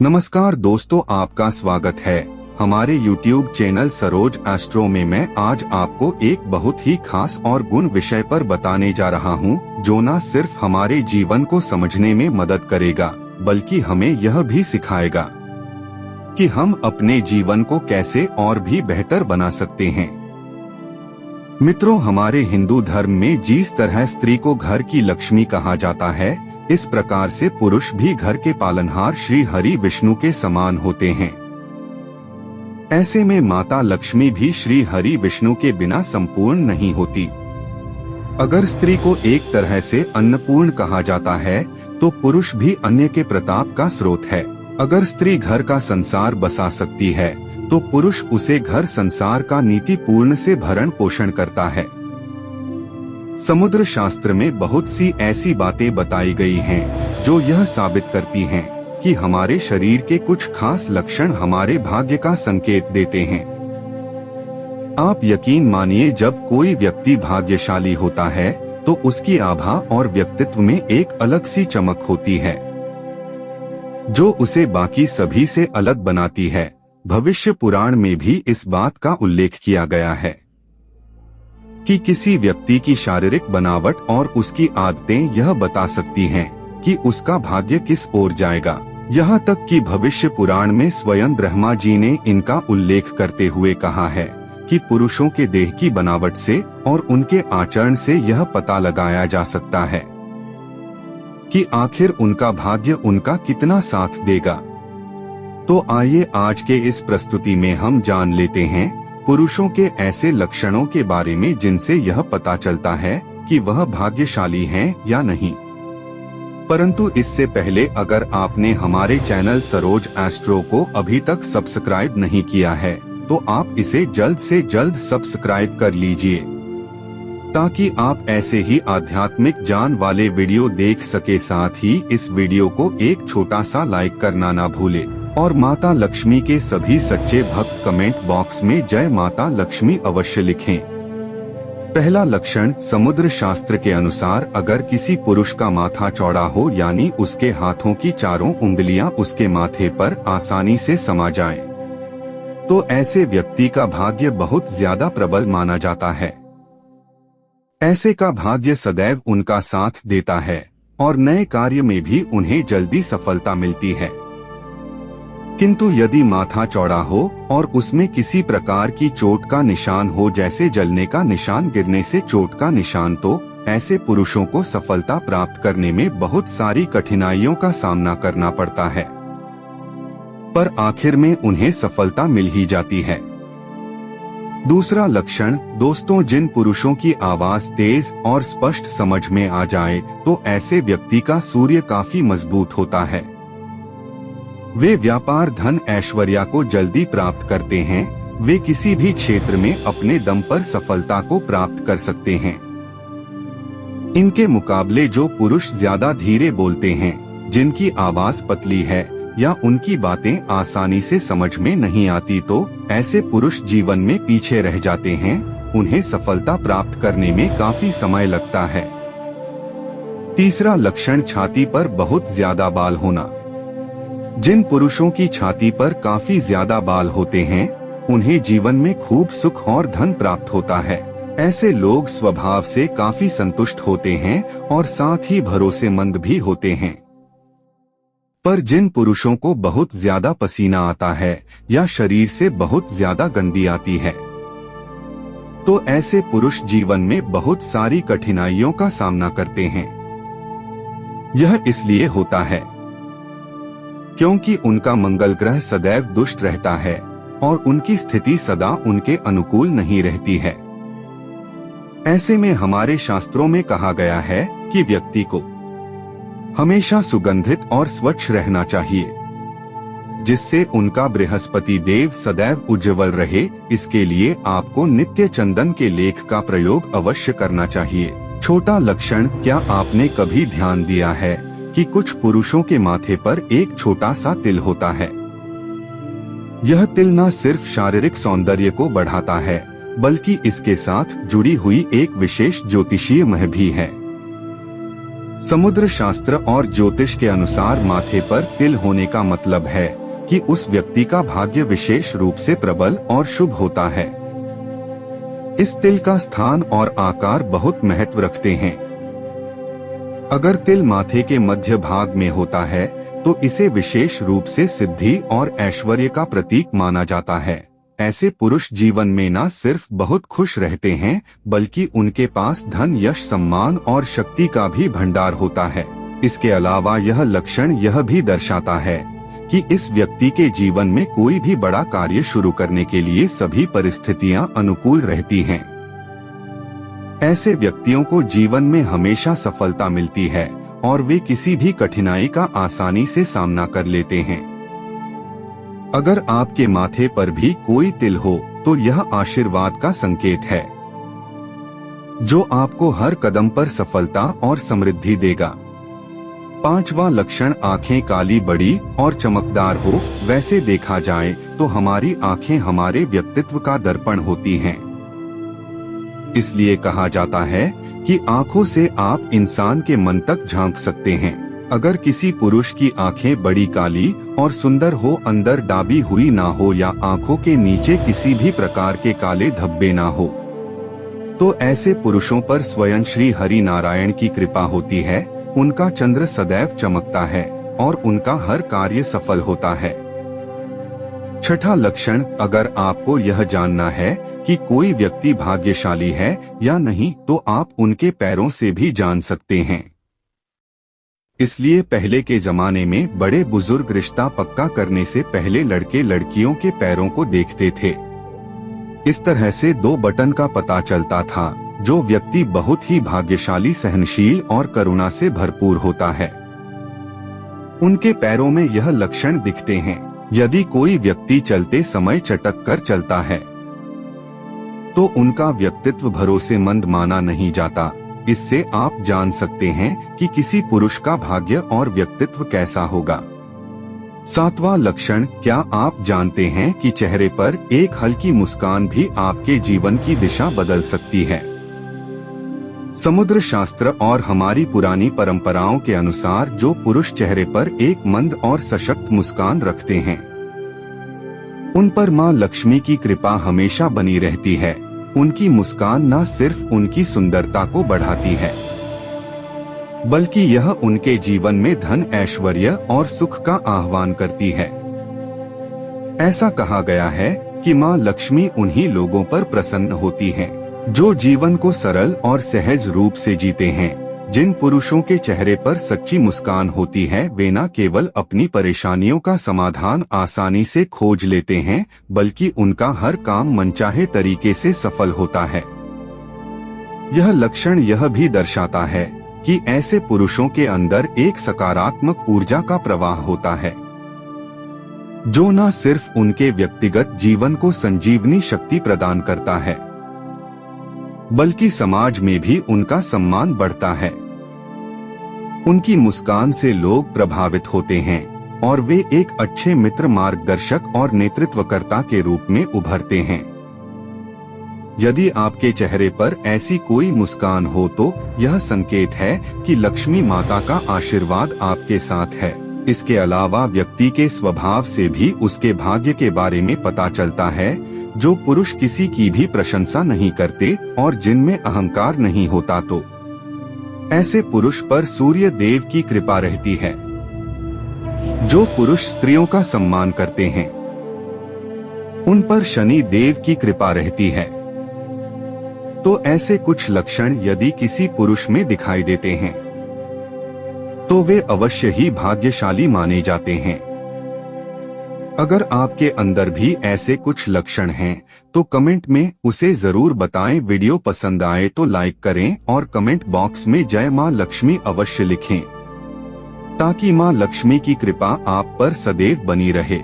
नमस्कार दोस्तों, आपका स्वागत है हमारे YouTube चैनल सरोज एस्ट्रो में। मैं आज आपको एक बहुत ही खास और गुण विषय पर बताने जा रहा हूं, जो न सिर्फ हमारे जीवन को समझने में मदद करेगा, बल्कि हमें यह भी सिखाएगा कि हम अपने जीवन को कैसे और भी बेहतर बना सकते हैं। मित्रों, हमारे हिंदू धर्म में जिस तरह स्त्री को घर की लक्ष्मी कहा जाता है, इस प्रकार से पुरुष भी घर के पालनहार श्री हरि विष्णु के समान होते हैं। ऐसे में माता लक्ष्मी भी श्री हरि विष्णु के बिना संपूर्ण नहीं होती। अगर स्त्री को एक तरह से अन्नपूर्ण कहा जाता है, तो पुरुष भी अन्य के प्रताप का स्रोत है। अगर स्त्री घर का संसार बसा सकती है, तो पुरुष उसे घर संसार का नीतिपूर्ण से भरण पोषण करता है। समुद्र शास्त्र में बहुत सी ऐसी बातें बताई गई हैं, जो यह साबित करती हैं कि हमारे शरीर के कुछ खास लक्षण हमारे भाग्य का संकेत देते हैं। आप यकीन मानिए, जब कोई व्यक्ति भाग्यशाली होता है, तो उसकी आभा और व्यक्तित्व में एक अलग सी चमक होती है, जो उसे बाकी सभी से अलग बनाती है। भविष्य पुराण में भी इस बात का उल्लेख किया गया है कि किसी व्यक्ति की शारीरिक बनावट और उसकी आदतें यह बता सकती हैं कि उसका भाग्य किस ओर जाएगा। यहाँ तक कि भविष्य पुराण में स्वयं ब्रह्मा जी ने इनका उल्लेख करते हुए कहा है कि पुरुषों के देह की बनावट से और उनके आचरण से यह पता लगाया जा सकता है कि आखिर उनका भाग्य उनका कितना साथ देगा। तो आइए आज के इस प्रस्तुति में हम जान लेते हैं पुरुषों के ऐसे लक्षणों के बारे में जिनसे यह पता चलता है कि वह भाग्यशाली हैं या नहीं। परंतु इससे पहले, अगर आपने हमारे चैनल सरोज एस्ट्रो को अभी तक सब्सक्राइब नहीं किया है, तो आप इसे जल्द से जल्द सब्सक्राइब कर लीजिए, ताकि आप ऐसे ही आध्यात्मिक ज्ञान वाले वीडियो देख सके। साथ ही इस वीडियो को एक छोटा सा लाइक करना ना भूले और माता लक्ष्मी के सभी सच्चे भक्त कमेंट बॉक्स में जय माता लक्ष्मी अवश्य लिखें। पहला लक्षण, समुद्र शास्त्र के अनुसार अगर किसी पुरुष का माथा चौड़ा हो, यानी उसके हाथों की चारों उंगलियां उसके माथे पर आसानी से समा जाएं, तो ऐसे व्यक्ति का भाग्य बहुत ज्यादा प्रबल माना जाता है। ऐसे का भाग्य सदैव उनका साथ देता है और नए कार्य में भी उन्हें जल्दी सफलता मिलती है। किंतु यदि माथा चौड़ा हो और उसमें किसी प्रकार की चोट का निशान हो, जैसे जलने का निशान, गिरने से चोट का निशान, तो ऐसे पुरुषों को सफलता प्राप्त करने में बहुत सारी कठिनाइयों का सामना करना पड़ता है, पर आखिर में उन्हें सफलता मिल ही जाती है। दूसरा लक्षण, दोस्तों, जिन पुरुषों की आवाज तेज और स्पष्ट समझ में आ जाए, तो ऐसे व्यक्ति का सूर्य काफी मजबूत होता है। वे व्यापार, धन, ऐश्वर्य को जल्दी प्राप्त करते हैं। वे किसी भी क्षेत्र में अपने दम पर सफलता को प्राप्त कर सकते हैं। इनके मुकाबले जो पुरुष ज्यादा धीरे बोलते हैं, जिनकी आवाज पतली है या उनकी बातें आसानी से समझ में नहीं आती, तो ऐसे पुरुष जीवन में पीछे रह जाते हैं। उन्हें सफलता प्राप्त करने में काफी समय लगता है। तीसरा लक्षण, छाती पर बहुत ज्यादा बाल होना। जिन पुरुषों की छाती पर काफी ज्यादा बाल होते हैं, उन्हें जीवन में खूब सुख और धन प्राप्त होता है। ऐसे लोग स्वभाव से काफी संतुष्ट होते हैं और साथ ही भरोसेमंद भी होते हैं। पर जिन पुरुषों को बहुत ज्यादा पसीना आता है या शरीर से बहुत ज्यादा गंदी आती है, तो ऐसे पुरुष जीवन में बहुत सारी कठिनाइयों का सामना करते हैं। यह इसलिए होता है क्योंकि उनका मंगल ग्रह सदैव दुष्ट रहता है और उनकी स्थिति सदा उनके अनुकूल नहीं रहती है। ऐसे में हमारे शास्त्रों में कहा गया है कि व्यक्ति को हमेशा सुगंधित और स्वच्छ रहना चाहिए, जिससे उनका बृहस्पति देव सदैव उज्ज्वल रहे। इसके लिए आपको नित्य चंदन के लेख का प्रयोग अवश्य करना चाहिए। छोटा लक्षण, क्या आपने कभी ध्यान दिया है कि कुछ पुरुषों के माथे पर एक छोटा सा तिल होता है? यह तिल न सिर्फ शारीरिक सौंदर्य को बढ़ाता है, बल्कि इसके साथ जुड़ी हुई एक विशेष ज्योतिषीय मह भी है। समुद्र शास्त्र और ज्योतिष के अनुसार माथे पर तिल होने का मतलब है कि उस व्यक्ति का भाग्य विशेष रूप से प्रबल और शुभ होता है। इस तिल का स्थान और आकार बहुत महत्व रखते हैं। अगर तिल माथे के मध्य भाग में होता है तो इसे विशेष रूप से सिद्धि और ऐश्वर्य का प्रतीक माना जाता है। ऐसे पुरुष जीवन में न सिर्फ बहुत खुश रहते हैं बल्कि उनके पास धन, यश, सम्मान और शक्ति का भी भंडार होता है। इसके अलावा यह लक्षण यह भी दर्शाता है कि इस व्यक्ति के जीवन में कोई भी बड़ा कार्य शुरू करने के लिए सभी परिस्थितियां अनुकूल रहती हैं। ऐसे व्यक्तियों को जीवन में हमेशा सफलता मिलती है और वे किसी भी कठिनाई का आसानी से सामना कर लेते हैं। अगर आपके माथे पर भी कोई तिल हो तो यह आशीर्वाद का संकेत है जो आपको हर कदम पर सफलता और समृद्धि देगा। 5वां लक्षण, आंखें काली, बड़ी और चमकदार हो। वैसे देखा जाए तो हमारी आंखें हमारे व्यक्तित्व का दर्पण होती हैं। इसलिए कहा जाता है कि आंखों से आप इंसान के मन तक झांक सकते हैं। अगर किसी पुरुष की आंखें बड़ी, काली और सुंदर हो, अंदर दाबी हुई ना हो या आंखों के नीचे किसी भी प्रकार के काले धब्बे ना हो, तो ऐसे पुरुषों पर स्वयं श्री हरि नारायण की कृपा होती है। उनका चंद्र सदैव चमकता है और उनका हर कार्य सफल होता है। 6वां लक्षण, अगर आपको यह जानना है कि कोई व्यक्ति भाग्यशाली है या नहीं तो आप उनके पैरों से भी जान सकते हैं। इसलिए पहले के जमाने में बड़े बुजुर्ग रिश्ता पक्का करने से पहले लड़के लड़कियों के पैरों को देखते थे। इस तरह से 2 बटन का पता चलता था। जो व्यक्ति बहुत ही भाग्यशाली, सहनशील और करुणा से भरपूर होता है, उनके पैरों में यह लक्षण दिखते हैं। यदि कोई व्यक्ति चलते समय चटक कर चलता है तो उनका व्यक्तित्व भरोसेमंद माना नहीं जाता। इससे आप जान सकते हैं कि किसी पुरुष का भाग्य और व्यक्तित्व कैसा होगा। 7वां लक्षण, क्या आप जानते हैं कि चेहरे पर एक हल्की मुस्कान भी आपके जीवन की दिशा बदल सकती है। समुद्र शास्त्र और हमारी पुरानी परंपराओं के अनुसार जो पुरुष चेहरे पर एक मंद और सशक्त मुस्कान रखते हैं उन पर मां लक्ष्मी की कृपा हमेशा बनी रहती है। उनकी मुस्कान न सिर्फ उनकी सुंदरता को बढ़ाती है बल्कि यह उनके जीवन में धन, ऐश्वर्य और सुख का आह्वान करती है। ऐसा कहा गया है कि मां लक्ष्मी उन्हीं लोगों पर प्रसन्न होती हैं जो जीवन को सरल और सहज रूप से जीते हैं। जिन पुरुषों के चेहरे पर सच्ची मुस्कान होती है वे न केवल अपनी परेशानियों का समाधान आसानी से खोज लेते हैं बल्कि उनका हर काम मनचाहे तरीके से सफल होता है। यह लक्षण यह भी दर्शाता है कि ऐसे पुरुषों के अंदर एक सकारात्मक ऊर्जा का प्रवाह होता है जो न सिर्फ उनके व्यक्तिगत जीवन को संजीवनी शक्ति प्रदान करता है बल्कि समाज में भी उनका सम्मान बढ़ता है। उनकी मुस्कान से लोग प्रभावित होते हैं और वे एक अच्छे मित्र, मार्गदर्शक और नेतृत्वकर्ता के रूप में उभरते हैं। यदि आपके चेहरे पर ऐसी कोई मुस्कान हो तो यह संकेत है कि लक्ष्मी माता का आशीर्वाद आपके साथ है। इसके अलावा व्यक्ति के स्वभाव से भी उसके भाग्य के बारे में पता चलता है। जो पुरुष किसी की भी प्रशंसा नहीं करते और जिनमें अहंकार नहीं होता तो ऐसे पुरुष पर सूर्य देव की कृपा रहती है। जो पुरुष स्त्रियों का सम्मान करते हैं उन पर शनि देव की कृपा रहती है। तो ऐसे कुछ लक्षण यदि किसी पुरुष में दिखाई देते हैं तो वे अवश्य ही भाग्यशाली माने जाते हैं। अगर आपके अंदर भी ऐसे कुछ लक्षण हैं तो कमेंट में उसे जरूर बताएं। वीडियो पसंद आए तो लाइक करें और कमेंट बॉक्स में जय मां लक्ष्मी अवश्य लिखें ताकि मां लक्ष्मी की कृपा आप पर सदैव बनी रहे।